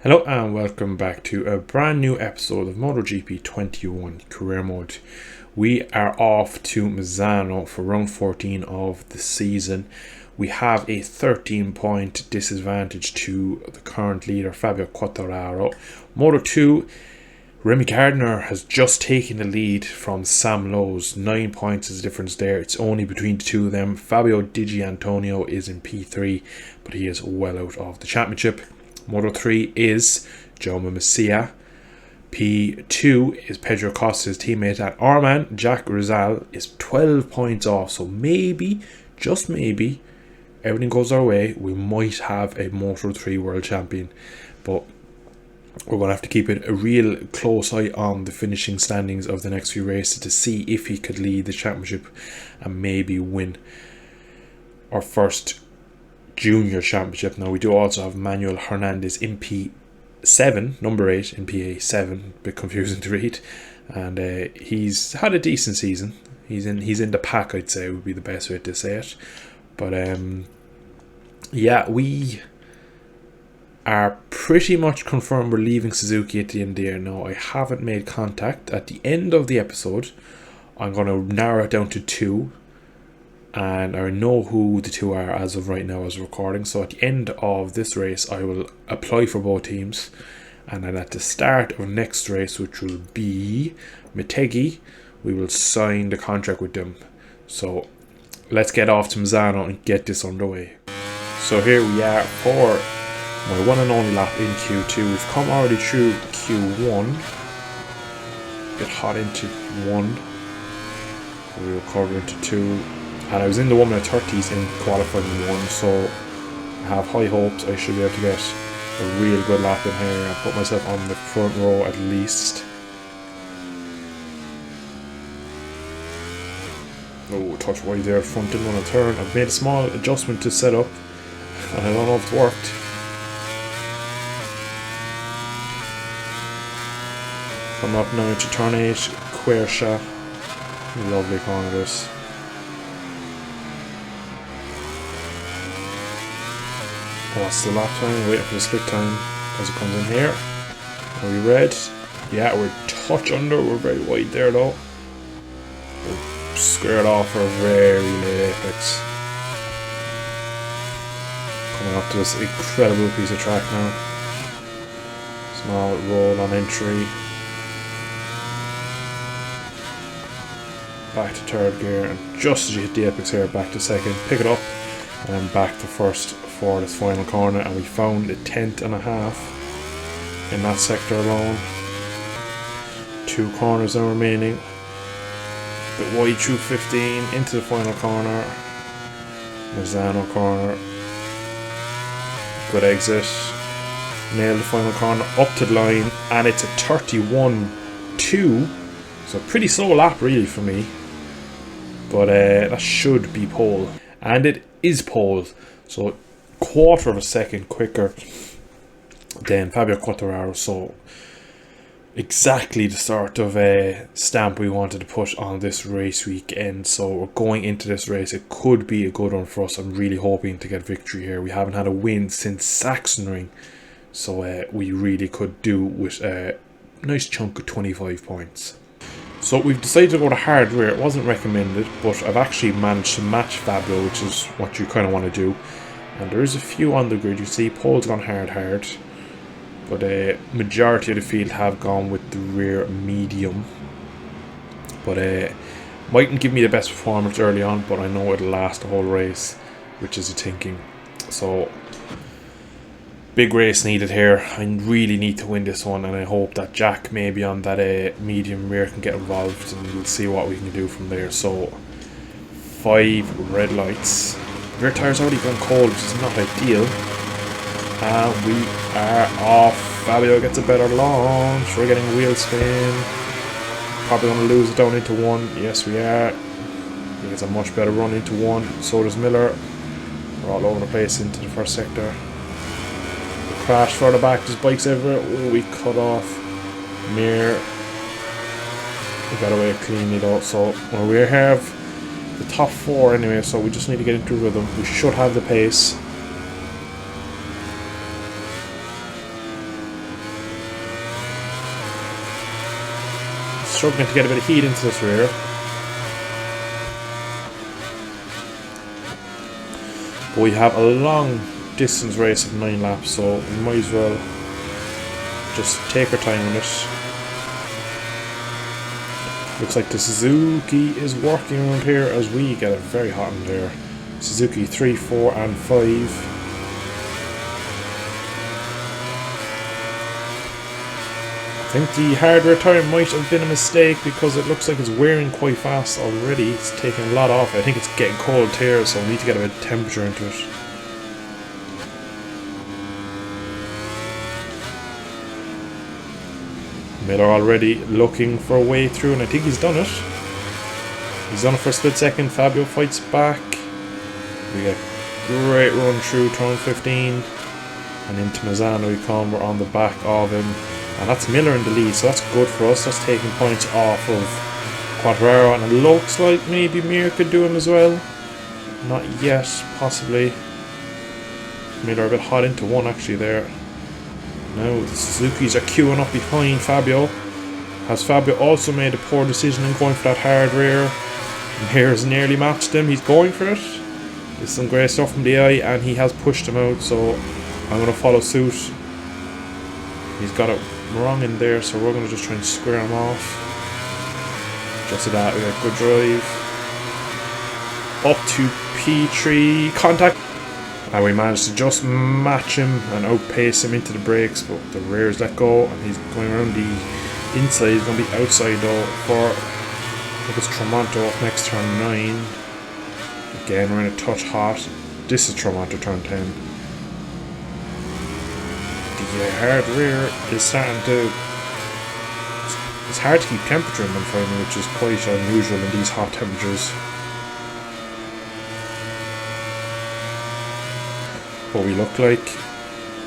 Hello and welcome back to a brand new episode of MotoGP 21 Career Mode. We are off to Misano for round 14 of the season. We have a 13-point disadvantage to the current leader, Fabio Quartararo. Moto 2, Remy Gardner has just taken the lead from Sam Lowes. 9 points is the difference there. It's only between the two of them. Fabio Di Giannantonio is in P3, but he is well out of the championship. Moto 3 is Jaume Masia. P2 is Pedro Costa's teammate, and our man Jack Rizal is 12 points off. So maybe, just maybe, everything goes our way, we might have a Moto 3 world champion. But we're going to have to keep a real close eye on the finishing standings of the next few races to see if he could lead the championship and maybe win our first junior championship. Now we do also have Manuel Hernandez in P7, number 8 in PA7, a bit confusing to read, and he's had a decent season. He's in the pack, I'd say, would be the best way to say it. But yeah, we are pretty much confirmed we're leaving Suzuki at the end of the year. Now I haven't made contact. At the end of the episode I'm going to narrow it down to 2, and I know who the 2 are as of right now as recording. So at the end of this race I will apply for both teams, and then at the start of next race, which will be Motegi, we will sign the contract with them. So let's get off to Misano and get this underway. So here we are for my one and only lap in Q2. We've come already through Q1, get hot into 1, we'll cover into 2. And I was in the 1 minute 30s in qualifying 1, so I have high hopes I should be able to get a real good lap in here and put myself on the front row at least. Oh, touch wide there, front didn't want to turn. I've made a small adjustment to set up, and I don't know if it's worked. Coming up now into turn 8, Quersha. Lovely corner this. What's the lap time? Waiting for the split time as it comes in here. Are we red? Yeah, we're touch under. We're very wide there though. We're squared off for a very late apex. Coming up to this incredible piece of track now. Small roll on entry. Back to third gear, and just as you hit the apex here, back to second. Pick it up, and then back to first for this final corner, and we found a 10th and a half in that sector alone. 2 corners now remaining. Bit wide through 15 into the final corner. Misano corner. Good exit. Nailed the final corner up to the line, and it's a 31-2. So pretty slow lap really for me. But that should be pole, and it is pole. So quarter of a second quicker than Fabio Quartararo, so exactly the sort of stamp we wanted to put on this race weekend. So we're going into this race, it could be a good one for us. I'm really hoping to get victory here. We haven't had a win since Sachsenring, so we really could do with a nice chunk of 25 points. So we've decided to go to hard rear. It wasn't recommended, but I've actually managed to match Fabio, which is what you kind of want to do. And there is a few on the grid. You see pole's gone hard, but a majority of the field have gone with the rear medium. But mightn't give me the best performance early on, but I know it'll last the whole race, which is the thinking. So big race needed here. I really need to win this one, and I hope that Jack maybe on that medium rear can get involved, and we'll see what we can do from there. So 5 red lights. Rear tire's already gone cold, which is not ideal. And we are off. Fabio gets a better launch. We're getting wheel spin. Probably going to lose it down into 1. Yes, we are. He gets a much better run into 1. So does Miller. We're all over the place into the first sector. The crash further back. There's bikes everywhere. Oh, we cut off Mir. We got away cleanly though. So we have the top 4 anyway, so we just need to get into rhythm. We should have the pace. struggling to get a bit of heat into this rear. But we have a long distance race of 9 laps, so we might as well just take our time on it. Looks like the Suzuki is working around here as we get it very hot in there. Suzuki 3, 4 and 5. I think the hardware tire might have been a mistake because it looks like it's wearing quite fast already. It's taking a lot off. I think it's getting cold here, so we need to get a bit of temperature into it. Miller already looking for a way through, and I think he's done it. He's done it for a split second. Fabio fights back. We get great run through turn 15 and into Misano we come. We're on the back of him, and that's Miller in the lead, so that's good for us. That's taking points off of Quartararo, and it looks like maybe Mir could do him as well. Not yet, possibly. Miller a bit hot into one actually there. Now the Suzukis are queuing up behind Fabio. Has Fabio also made a poor decision in going for that hard rear? Mir has nearly matched him. He's going for it. There's some great stuff from the eye, and he has pushed him out, so I'm going to follow suit. He's got it wrong in there, so we're going to just try and square him off. Just like that, we got good drive. Up to P3, contact. And we managed to just match him and outpace him into the brakes, but the rears let go, and he's going around the inside. He's going to be outside though for, I think it's Tremonto up next turn 9. Again, we're in a touch hot. This is Tremonto turn 10. The hard rear is starting to... It's hard to keep temperature in them finally, which is quite unusual in these hot temperatures. What we look like,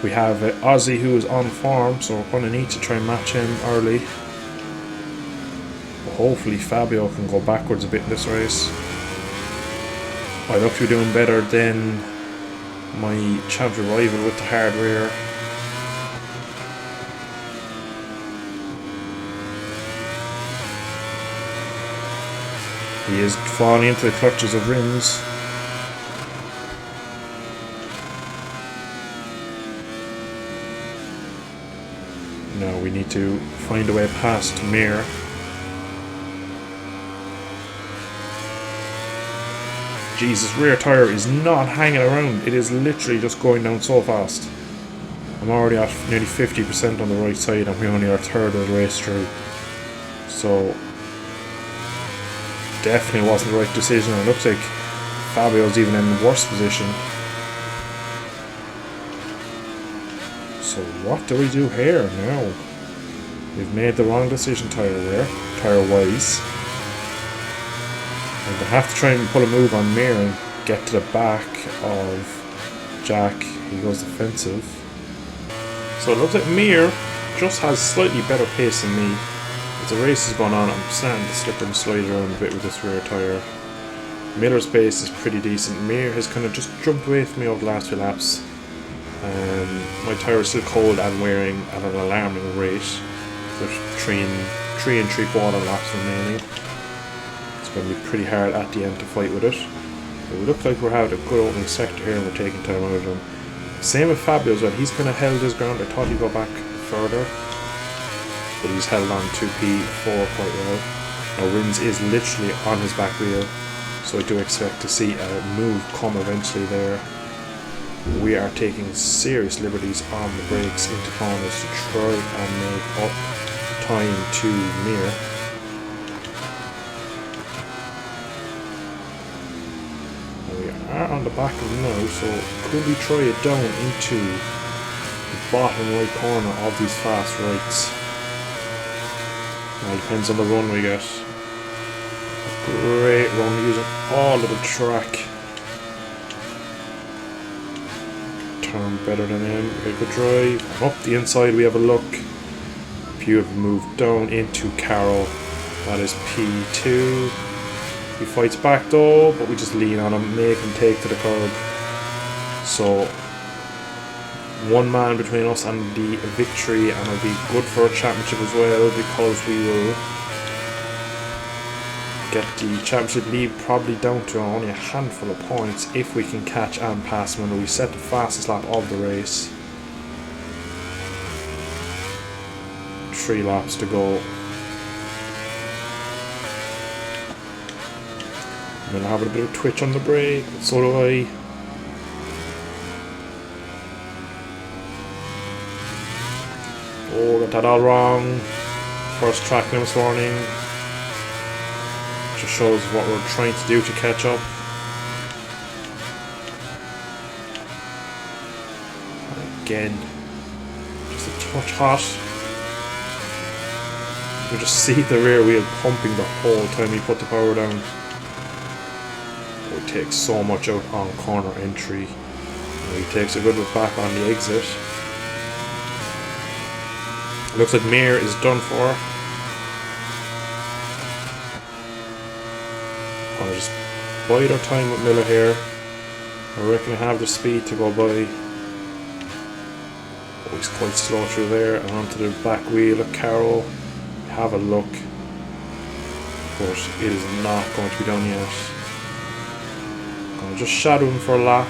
we have Ozzy who is on form, so we're going to need to try and match him early. But hopefully Fabio can go backwards a bit in this race. I look to be doing better than my champion rival with the hard rear. He is falling into the clutches of Rins. Now we need to find a way past Mir. Jesus, rear tyre is not hanging around. It is literally just going down so fast. I'm already at nearly 50% on the right side, and we only are a third of the race through. So definitely wasn't the right decision. It looks like Fabio's even in a worse position. So what do we do here now? We've made the wrong decision tyre-wise. I'm going to have to try and pull a move on Mir and get to the back of Jack. He goes defensive. So it looks like Mir just has slightly better pace than me. As the race is going on, I'm starting to slip and slide around a bit with this rear tyre. Miller's pace is pretty decent. Mir has kind of just jumped away from me over the last few laps. My tyre is still cold and wearing at an alarming rate, with 3 3/4 laps remaining. It's going to be pretty hard at the end to fight with it. But we look like we're having a good opening sector here, and we're taking time out of him. Same with Fabio as well. He's kind of held his ground. I thought he'd go back further, but he's held on to P4 quite well. Now Rins is literally on his back wheel, so I do expect to see a move come eventually there. We are taking serious liberties on the brakes into corners to try and make up time to Mir. We are on the back of him now, so could we try it down into the bottom right corner of these fast rights? Well, depends on the run we get. A great run using all of the track. Turn better than him. We get a good drive. And up the inside we have a look. Beautiful move down into Carroll. That is P2. He fights back though, but we just lean on him, make him take to the curb. So one man between us and the victory, and it'll be good for a championship as well, because we will get the championship lead probably down to only a handful of points if we can catch and pass him. And we set the fastest lap of the race. 3 laps to go. I'm gonna have a bit of twitch on the brake, so do I. Oh, got that all wrong. First track this morning. Just shows what we're trying to do to catch up. Again, just a touch hot. You just see the rear wheel pumping the whole time we put the power down. It takes so much out on corner entry. He takes a good bit back on the exit. Looks like Mir is done for. I'll just bide our time with Miller here. I reckon I have the speed to go by. Oh, he's quite slow through there and onto the back wheel of Carroll. Have a look. But it is not going to be done yet. Just shadow him for a lap.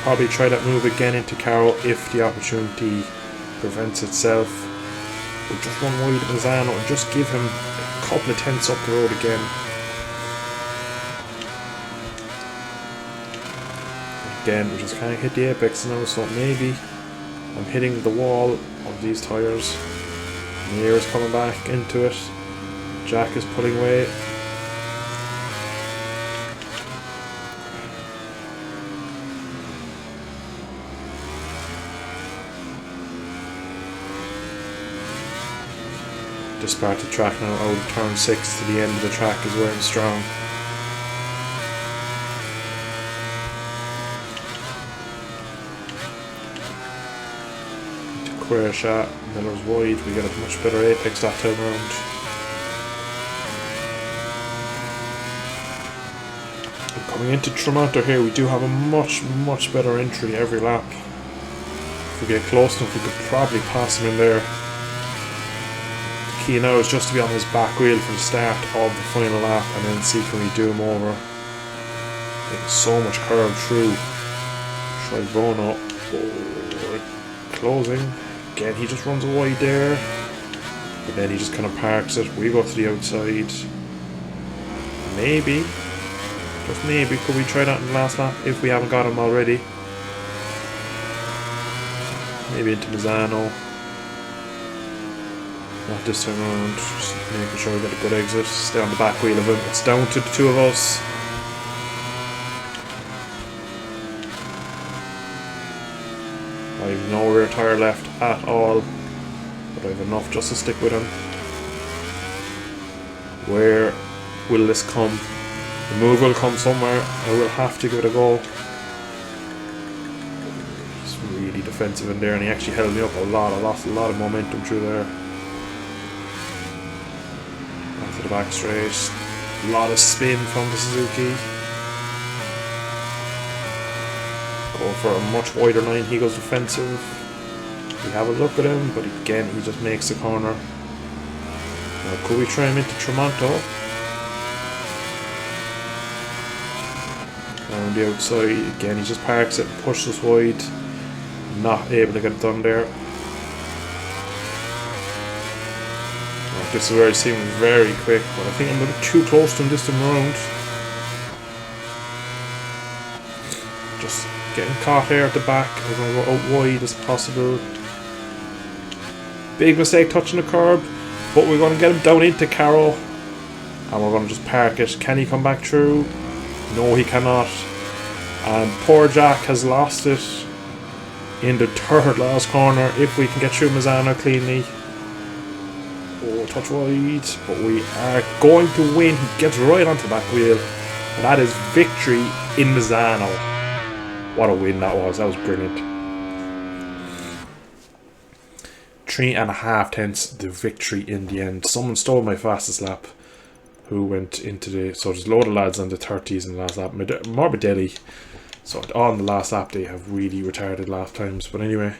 Probably try that move again into Carroll if the opportunity presents itself. But just one wide of Misano and just give him a couple of tenths up the road again. Again, we just can't hit the apex now, so maybe I'm hitting the wall of these tyres. Mir is coming back into it. Jack is pulling away. This part of the track now, out of turn 6 to the end of the track is where I'm strong. To clear shot, Miller's wide, we get a much better apex that time around. And coming into Tremonto here, we do have a much better entry every lap. If we get close enough, we could probably pass him in there. Key now is just to be on his back wheel for the start of the final lap and then see can we do him over. Getting so much curve through. Try Bono. Oh, closing. Again, he just runs wide there. But then he just kind of parks it. We go to the outside. Maybe, just maybe, could we try that in the last lap if we haven't got him already? Maybe into Misano. Not this time around, just making sure we get a good exit. Stay on the back wheel of him. It's down to the two of us. I have no rear tyre left at all, but I have enough just to stick with him. Where will this come? The move will come somewhere. I will have to give it a go. Just really defensive in there, and he actually held me up a lot. I lost a lot of momentum through there. The back straight, a lot of spin from the Suzuki. Go for a much wider line, he goes defensive. We have a look at him, but again he just makes the corner. Now could we try him into Tremonto? Around the outside, again he just parks it and pushes us wide. Not able to get it done there. This is where it seemed very quick, but I think I'm a bit too close to him this time around. Just getting caught here at the back. I'm going to go out wide as possible. Big mistake touching the curb, but we're going to get him down into Carroll. And we're going to just park it. Can he come back through? No, he cannot. And poor Jack has lost it in the third last corner. If we can get through Misano cleanly. Oh, touch wide, but we are going to win. He gets right onto the back wheel. And that is victory in Misano. What a win that was. That was brilliant. 3.5 tenths the victory in the end. Someone stole my fastest lap. Who went into the... So there's a load of lads on the 30s in the last lap. Morbidelli. So on the last lap they have really retarded lap times. But anyway...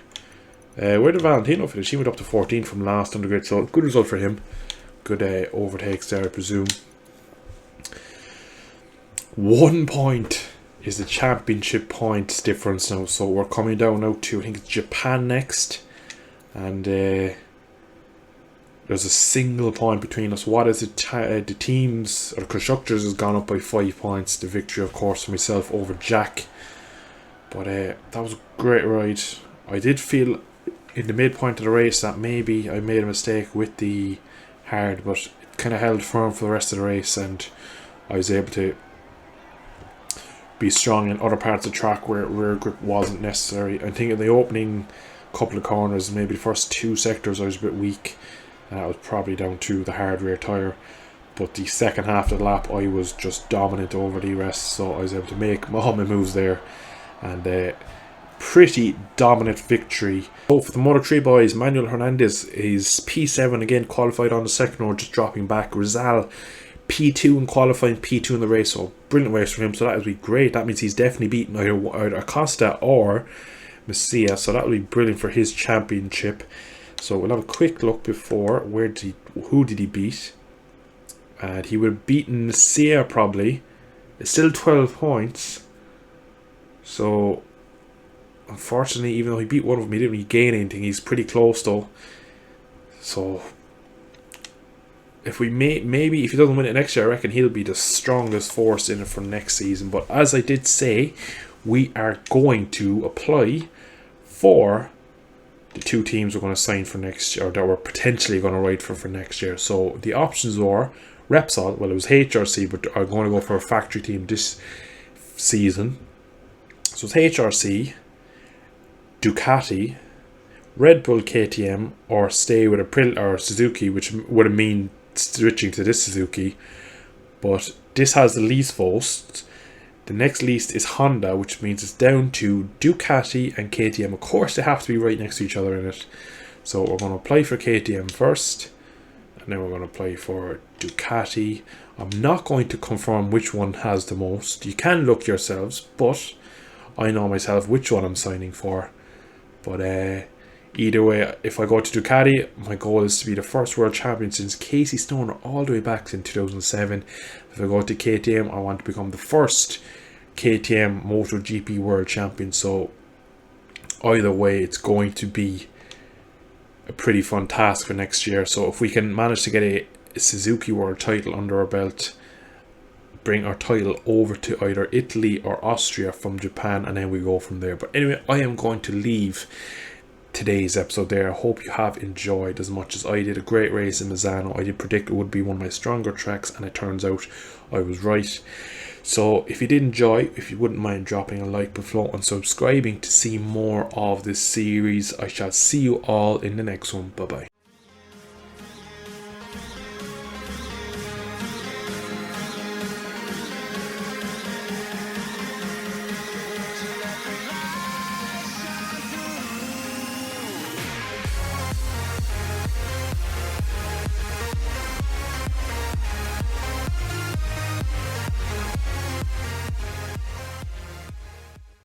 where did Valentino finish? He went up to 14 from last on the grid, so good result for him. Good overtakes there, I presume. 1 point is the championship points difference now. So we're coming down now to, I think it's Japan next. And there's a single point between us. What is it? The teams, or the constructors, has gone up by 5 points. The victory, of course, for myself over Jack. But that was a great ride. I did feel in the midpoint of the race that maybe I made a mistake with the hard, but it kind of held firm for the rest of the race, and I was able to be strong in other parts of the track where rear grip wasn't necessary. I think in the opening couple of corners, maybe the first 2 sectors, I was a bit weak, and that was probably down to the hard rear tyre. But the second half of the lap, I was just dominant over the rest, so I was able to make all my moves there, and pretty dominant victory. So for the Moto3 boys, Manuel Hernandez is P7 again, qualified on the second row, just dropping back. Rizal P2 in qualifying, P2 in the race, so brilliant race for him. So that would be great. That means he's definitely beaten either Acosta or Messia, so that would be brilliant for his championship. So we'll have a quick look before. Who did he beat? And he would have beaten Messia probably. It's still 12 points. So unfortunately, even though he beat one of them, he didn't really gain anything. He's pretty close though. So if we maybe if he doesn't win it next year, I reckon he'll be the strongest force in it for next season. But as I did say, we are going to apply for the 2 teams we're going to sign for next year, or that we're potentially going to write for next year. So the options were Repsol, well, it was HRC, but are going to go for a factory team this season. So it's HRC, Ducati, Red Bull KTM, or stay with Aprilia or Suzuki, which would have mean switching to this Suzuki. But this has the least votes. The next least is Honda, which means it's down to Ducati and KTM. Of course, they have to be right next to each other in it. So we're going to apply for KTM first, and then we're going to apply for Ducati. I'm not going to confirm which one has the most. You can look yourselves, but I know myself which one I'm signing for. But either way, if I go to Ducati, my goal is to be the first world champion since Casey Stoner all the way back in 2007. If I go to KTM, I want to become the first KTM MotoGP world champion. So either way, it's going to be a pretty fun task for next year. So if we can manage to get a Suzuki world title under our belt, bring our title over to either Italy or Austria from Japan, and then we go from there. But anyway, I am going to leave today's episode there. I hope you have enjoyed as much as I did. A great race in Misano. I did predict it would be one of my stronger tracks, and it turns out I was right. So if you did enjoy, if you wouldn't mind dropping a like below and subscribing to see more of this series. I shall see you all in the next one. Bye bye.